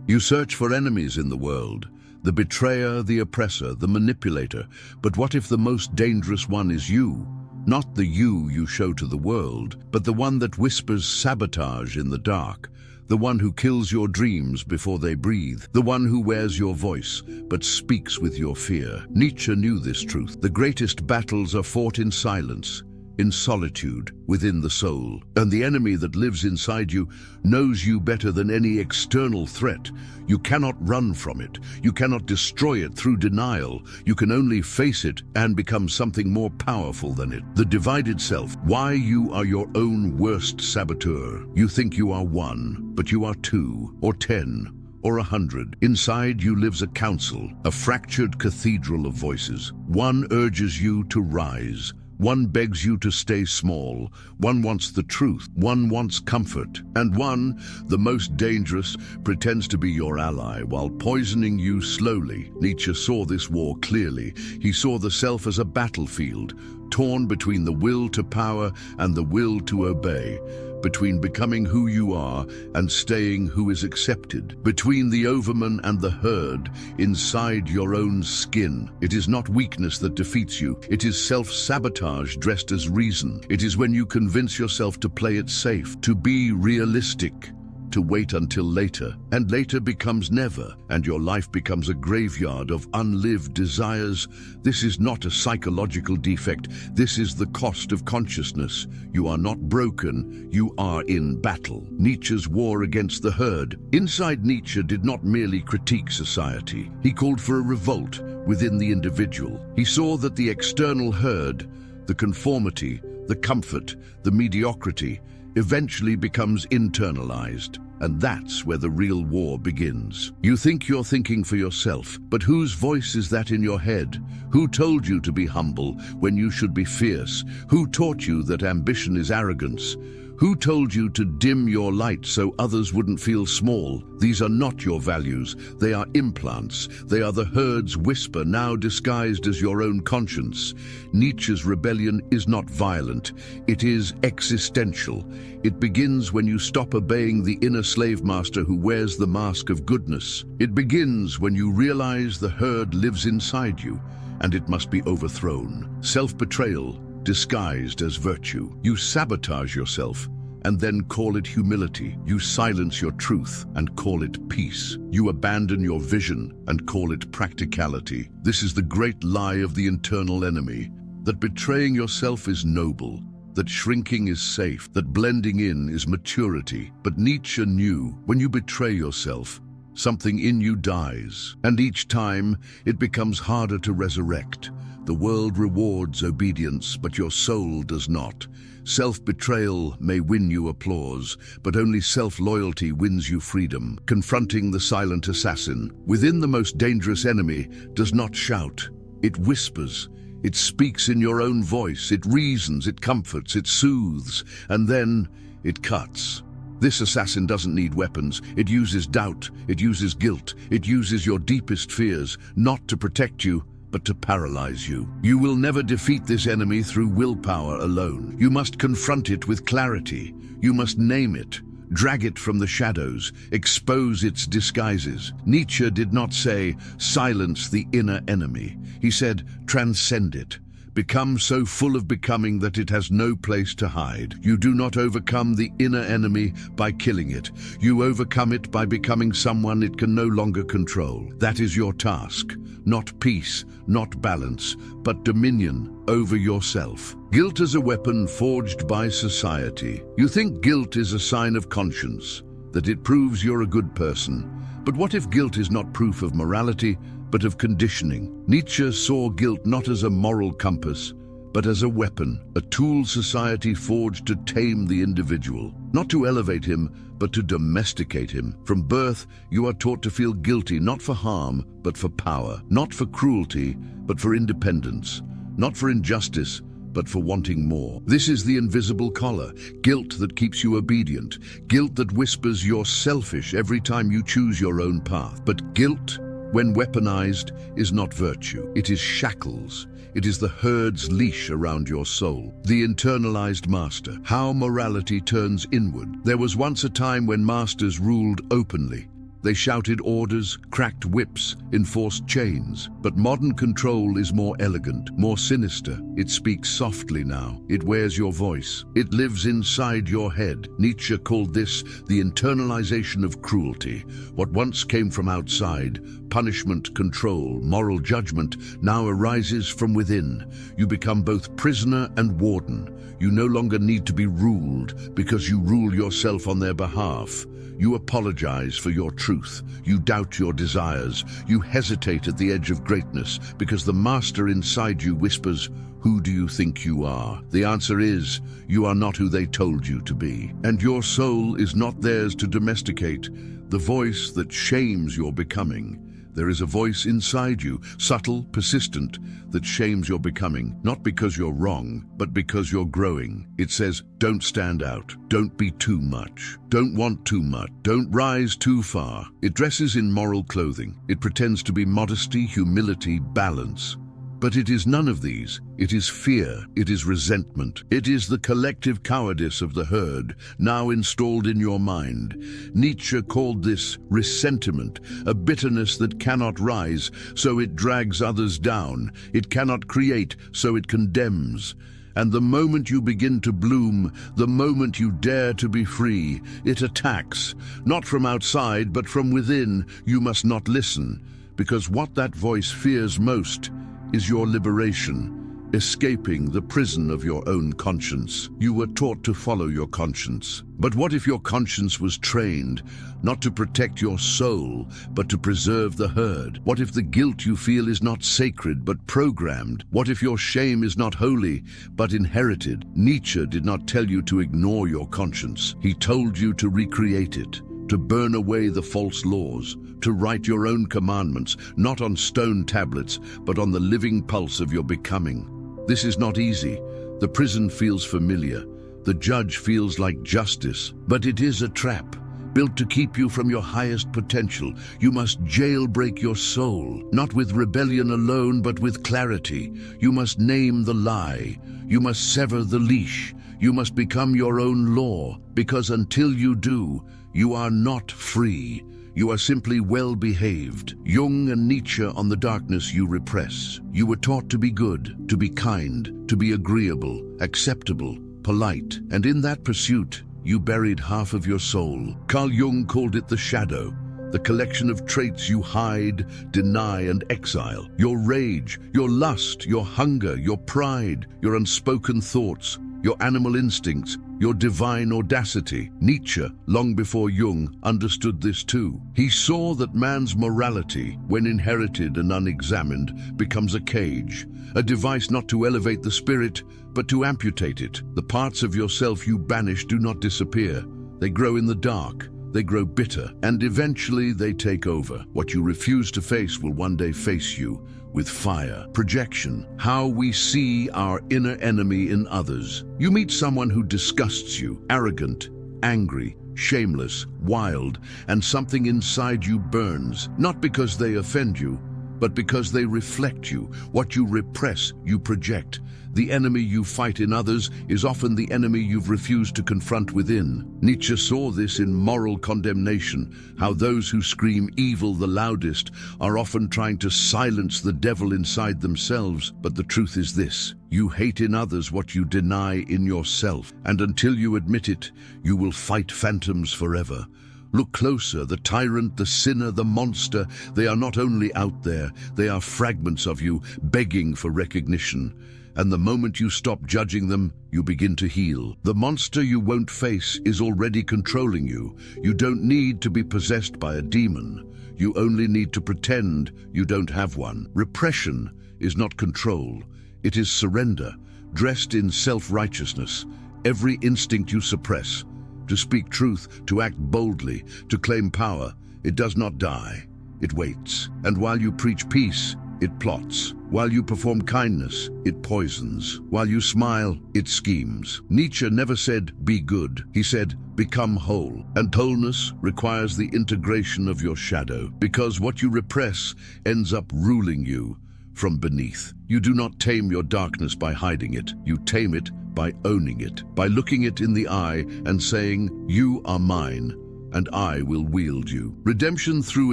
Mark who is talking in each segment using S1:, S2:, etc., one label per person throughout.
S1: You search for enemies in the world, the betrayer, the oppressor, the manipulator. But what if the most dangerous one is you? Not the you show to the world, but the one that whispers sabotage in the dark. The one who kills your dreams before they breathe. The one who wears your voice, but speaks with your fear. Nietzsche knew this truth. The greatest battles are fought in silence, in solitude, within the soul. And the enemy that lives inside you knows you better than any external threat. You cannot run from it. You cannot destroy it through denial. You can only face it and become something more powerful than it. The divided self. Why you are your own worst saboteur. You think you are one, but you are 2 or 10 or 100. Inside you lives a council, a fractured cathedral of voices. One urges you to rise. One begs you to stay small. One wants the truth. One wants comfort. And one, the most dangerous, pretends to be your ally while poisoning you slowly. Nietzsche saw this war clearly. He saw the self as a battlefield, torn between the will to power and the will to obey, between becoming who you are and staying who is accepted, between the overman and the herd, inside your own skin. It is not weakness that defeats you. It is self-sabotage dressed as reason. It is when you convince yourself to play it safe, to be realistic, to wait until later, and later becomes never, and your life becomes a graveyard of unlived desires. This is not a psychological defect. This is the cost of consciousness. You are not broken. You are in battle. Nietzsche's war against the herd. Inside Nietzsche did not merely critique society. He called for a revolt within the individual. He saw that the external herd, the conformity, the comfort, the mediocrity, eventually becomes internalized. And that's where the real war begins. You think you're thinking for yourself, but whose voice is that in your head? Who told you to be humble when you should be fierce? Who taught you that ambition is arrogance? Who told you to dim your light so others wouldn't feel small? These are not your values. They are implants. They are the herd's whisper, now disguised as your own conscience. Nietzsche's rebellion is not violent. It is existential. It begins when you stop obeying the inner slave master who wears the mask of goodness. It begins when you realize the herd lives inside you, and it must be overthrown. Self-betrayal disguised as virtue. You sabotage yourself and then call it humility. You silence your truth and call it peace. You abandon your vision and call it practicality. This is the great lie of the internal enemy, that betraying yourself is noble, that shrinking is safe, that blending in is maturity. But Nietzsche knew when you betray yourself, something in you dies, and each time it becomes harder to resurrect. The world rewards obedience, but your soul does not. Self-betrayal may win you applause, but only self-loyalty wins you freedom. Confronting the silent assassin within the most dangerous enemy does not shout. It whispers. It speaks in your own voice. It reasons, it comforts, it soothes, and then it cuts. This assassin doesn't need weapons. It uses doubt. It uses guilt. It uses your deepest fears, not to protect you, but to paralyze you. You will never defeat this enemy through willpower alone. You must confront it with clarity. You must name it, drag it from the shadows, expose its disguises. Nietzsche did not say, silence the inner enemy. He said, transcend it. Become so full of becoming that it has no place to hide. You do not overcome the inner enemy by killing it. You overcome it by becoming someone it can no longer control. That is your task. Not peace, not balance, but dominion over yourself. Guilt is a weapon forged by society. You think guilt is a sign of conscience, that it proves you're a good person. But what if guilt is not proof of morality, but of conditioning? Nietzsche saw guilt not as a moral compass, but as a weapon, a tool society forged to tame the individual, not to elevate him, but to domesticate him. From birth, you are taught to feel guilty, not for harm, but for power, not for cruelty, but for independence, not for injustice, but for wanting more. This is the invisible collar, guilt that keeps you obedient, guilt that whispers you're selfish every time you choose your own path. But guilt, when weaponized, is not virtue. It is shackles. It is the herd's leash around your soul. The internalized master. How morality turns inward. There was once a time when masters ruled openly. They shouted orders, cracked whips, enforced chains. But modern control is more elegant, more sinister. It speaks softly now. It wears your voice. It lives inside your head. Nietzsche called this the internalization of cruelty. What once came from outside, punishment, control, moral judgment, now arises from within. You become both prisoner and warden. You no longer need to be ruled because you rule yourself on their behalf. You apologize for your truth. You doubt your desires. You hesitate at the edge of greatness because the master inside you whispers, "Who do you think you are?" The answer is, you are not who they told you to be. And your soul is not theirs to domesticate, the voice that shames your becoming. There is a voice inside you, subtle, persistent, that shames your becoming, not because you're wrong, but because you're growing. It says, don't stand out, don't be too much, don't want too much, don't rise too far. It dresses in moral clothing. It pretends to be modesty, humility, balance. But it is none of these. It is fear. It is resentment. It is the collective cowardice of the herd, now installed in your mind. Nietzsche called this ressentiment, a bitterness that cannot rise, so it drags others down. It cannot create, so it condemns. And the moment you begin to bloom, the moment you dare to be free, it attacks. Not from outside, but from within. You must not listen, because what that voice fears most is your liberation, escaping the prison of your own conscience. You were taught to follow your conscience. But what if your conscience was trained not to protect your soul, but to preserve the herd? What if the guilt you feel is not sacred, but programmed? What if your shame is not holy, but inherited? Nietzsche did not tell you to ignore your conscience. He told you to recreate it, to burn away the false laws, to write your own commandments, not on stone tablets, but on the living pulse of your becoming. This is not easy. The prison feels familiar. The judge feels like justice, but it is a trap, built to keep you from your highest potential. You must jailbreak your soul, not with rebellion alone, but with clarity. You must name the lie. You must sever the leash. You must become your own law, because until you do, you are not free. You are simply well-behaved. Jung and Nietzsche on the darkness you repress. You were taught to be good, to be kind, to be agreeable, acceptable, polite, and in that pursuit, you buried half of your soul. Carl Jung called it the shadow, the collection of traits you hide, deny, and exile. Your rage, your lust, your hunger, your pride, your unspoken thoughts, your animal instincts, your divine audacity. Nietzsche, long before Jung, understood this too. He saw that man's morality, when inherited and unexamined, becomes a cage, a device not to elevate the spirit, but to amputate it. The parts of yourself you banish do not disappear. They grow in the dark. They grow bitter, and eventually they take over. What you refuse to face will one day face you, with fire. Projection, how we see our inner enemy in others. You meet someone who disgusts you, arrogant, angry, shameless, wild, and something inside you burns, not because they offend you, but because they reflect you. What you repress, you project. The enemy you fight in others is often the enemy you've refused to confront within. Nietzsche saw this in moral condemnation, how those who scream evil the loudest are often trying to silence the devil inside themselves. But the truth is this: you hate in others what you deny in yourself, and until you admit it, you will fight phantoms forever. Look closer. The tyrant, the sinner, the monster, they are not only out there, they are fragments of you, begging for recognition. And the moment you stop judging them, you begin to heal. The monster you won't face is already controlling you. You don't need to be possessed by a demon. You only need to pretend you don't have one. Repression is not control. It is surrender, dressed in self-righteousness. Every instinct you suppress, to speak truth, to act boldly, to claim power, it does not die. It waits. And while you preach peace, it plots. While you perform kindness, it poisons. While you smile, it schemes. Nietzsche never said, be good. He said, become whole. And wholeness requires the integration of your shadow, because what you repress ends up ruling you from beneath. You do not tame your darkness by hiding it. You tame it by owning it, by looking it in the eye and saying, you are mine. and I will wield you. Redemption through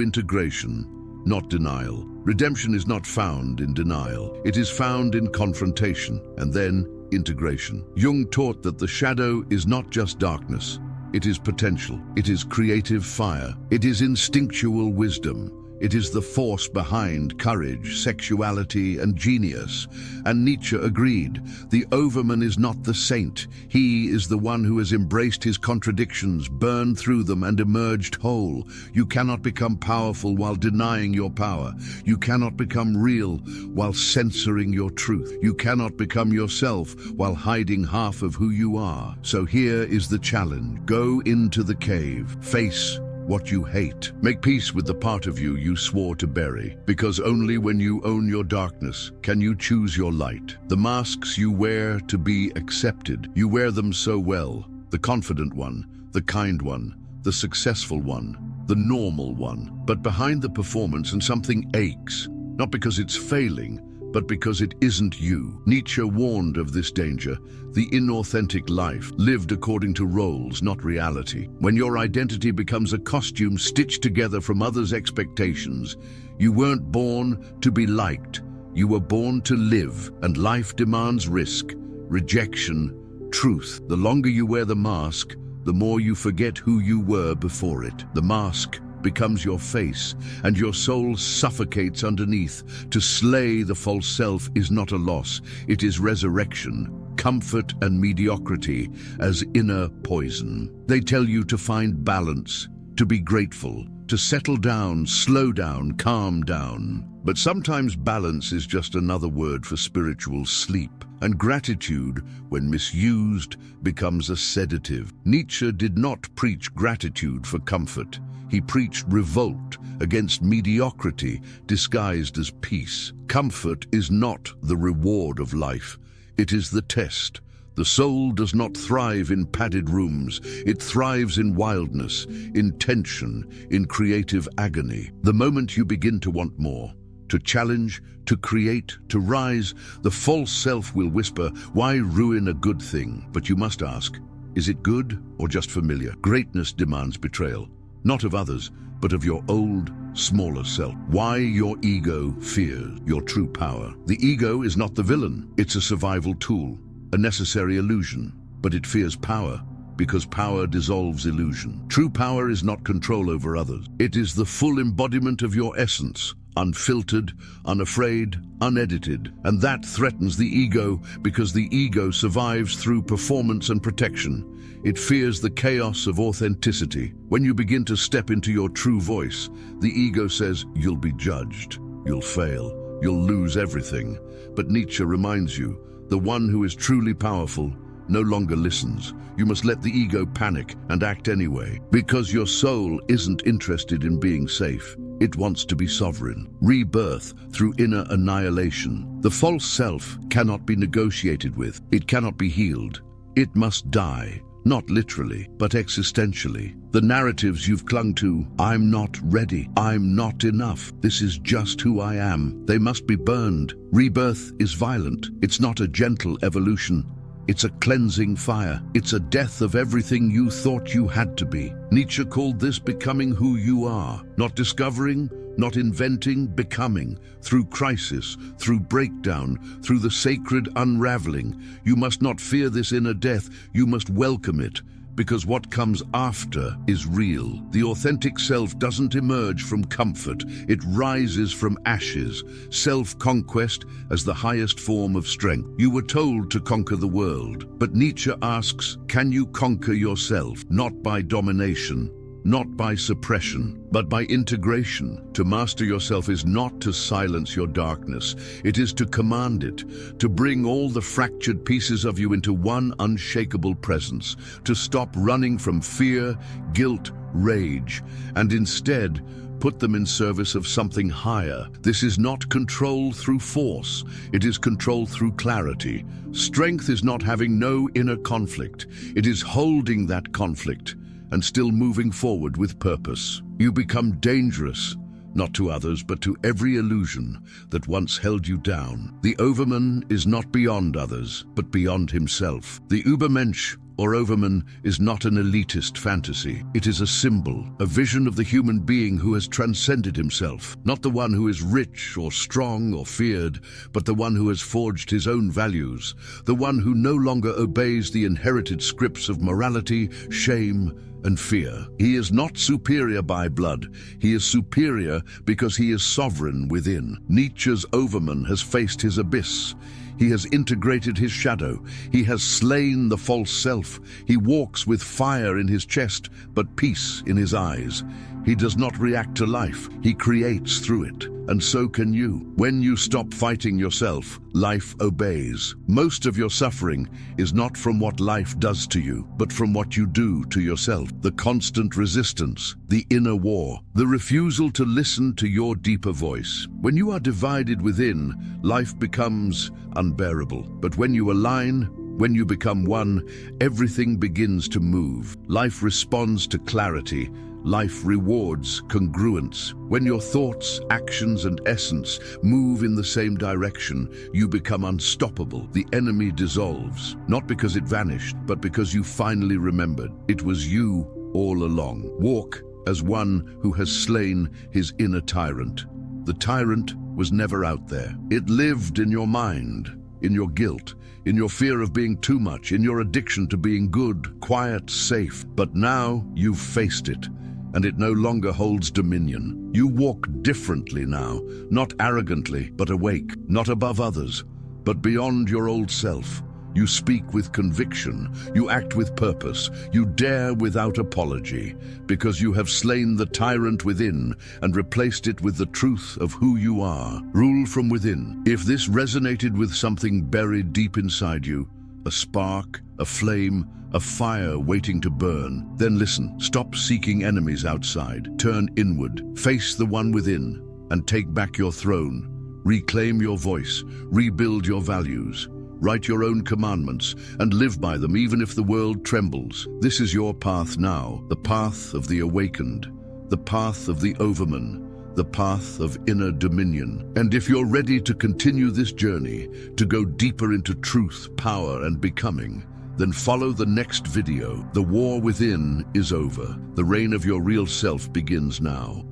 S1: integration, not denial. Redemption is not found in denial. It is found in confrontation, and then integration. Jung taught that the shadow is not just darkness. It is potential. It is creative fire. It is instinctual wisdom. It is the force behind courage, sexuality, and genius. And Nietzsche agreed, the overman is not the saint. He is the one who has embraced his contradictions, burned through them, and emerged whole. You cannot become powerful while denying your power. You cannot become real while censoring your truth. You cannot become yourself while hiding half of who you are. So here is the challenge. Go into the cave. Face what you hate. Make peace with the part of you you swore to bury, because only when you own your darkness can you choose your light. The masks you wear to be accepted, you wear them so well. The confident one, the kind one, the successful one, the normal one. But behind the performance and something aches, not because it's failing, but because it isn't you. Nietzsche warned of this danger, the inauthentic life, lived according to roles, not reality. When your identity becomes a costume stitched together from others' expectations, you weren't born to be liked. You were born to live, and life demands risk, rejection, truth. The longer you wear the mask, the more you forget who you were before it. The mask becomes your face, and your soul suffocates underneath. To slay the false self is not a loss, it is resurrection, comfort and mediocrity as inner poison. They tell you to find balance, to be grateful, to settle down, slow down, calm down. But sometimes balance is just another word for spiritual sleep, and gratitude, when misused, becomes a sedative. Nietzsche did not preach gratitude for comfort. He preached revolt against mediocrity disguised as peace. Comfort is not the reward of life. It is the test. The soul does not thrive in padded rooms. It thrives in wildness, in tension, in creative agony. The moment you begin to want more, to challenge, to create, to rise, the false self will whisper, "Why ruin a good thing?" But you must ask, is it good or just familiar? Greatness demands betrayal. Not of others, but of your old, smaller self. Why your ego fears your true power. The ego is not the villain. It's a survival tool, a necessary illusion. But it fears power, because power dissolves illusion. True power is not control over others. It is the full embodiment of your essence, unfiltered, unafraid, unedited. And that threatens the ego, because the ego survives through performance and protection. It fears the chaos of authenticity. When you begin to step into your true voice, the ego says, you'll be judged, you'll fail, you'll lose everything. But Nietzsche reminds you, the one who is truly powerful no longer listens. You must let the ego panic and act anyway, because your soul isn't interested in being safe. It wants to be sovereign. Rebirth through inner annihilation. The false self cannot be negotiated with. It cannot be healed. It must die. Not literally, but existentially. The narratives you've clung to, I'm not ready, I'm not enough, this is just who I am, they must be burned. Rebirth is violent. It's not a gentle evolution. It's a cleansing fire. It's a death of everything you thought you had to be. Nietzsche called this becoming who you are. Not discovering, not inventing, becoming. Through crisis, through breakdown, through the sacred unraveling. You must not fear this inner death, you must welcome it. Because what comes after is real. The authentic self doesn't emerge from comfort, it rises from ashes. Self-conquest as the highest form of strength. You were told to conquer the world, but Nietzsche asks, can you conquer yourself? Not by domination, not by suppression, but by integration. To master yourself is not to silence your darkness, it is to command it, to bring all the fractured pieces of you into one unshakable presence, to stop running from fear, guilt, rage, and instead put them in service of something higher. This is not control through force, it is control through clarity. Strength is not having no inner conflict, it is holding that conflict and still moving forward with purpose. You become dangerous, not to others, but to every illusion that once held you down. The overman is not beyond others, but beyond himself. The Übermensch or overman is not an elitist fantasy. It is a symbol, a vision of the human being who has transcended himself, not the one who is rich or strong or feared, but the one who has forged his own values, the one who no longer obeys the inherited scripts of morality, shame, and fear. He is not superior by blood. He is superior because he is sovereign within. Nietzsche's overman has faced his abyss. He has integrated his shadow. He has slain the false self. He walks with fire in his chest, but peace in his eyes. He does not react to life. He creates through it. And so can you. When you stop fighting yourself, life obeys. Most of your suffering is not from what life does to you, but from what you do to yourself. The constant resistance, the inner war, the refusal to listen to your deeper voice. When you are divided within, life becomes unbearable. But when you align, when you become one, everything begins to move. Life responds to clarity. Life rewards congruence. When your thoughts, actions, and essence move in the same direction, you become unstoppable. The enemy dissolves, not because it vanished, but because you finally remembered. It was you all along. Walk as one who has slain his inner tyrant. The tyrant was never out there. It lived in your mind, in your guilt, in your fear of being too much, in your addiction to being good, quiet, safe. But now you've faced it, and it no longer holds dominion. You walk differently now, not arrogantly, but awake, not above others, but beyond your old self. You speak with conviction, you act with purpose, you dare without apology, because you have slain the tyrant within and replaced it with the truth of who you are. Rule from within. If this resonated with something buried deep inside you, a spark, a flame, a fire waiting to burn, then listen. Stop seeking enemies outside. Turn inward. Face the one within and take back your throne. Reclaim your voice. Rebuild your values. Write your own commandments and live by them even if the world trembles. This is your path now, the path of the awakened, the path of the overman, the path of inner dominion. And if you're ready to continue this journey, to go deeper into truth, power, and becoming, then follow the next video. The war within is over. The reign of your real self begins now.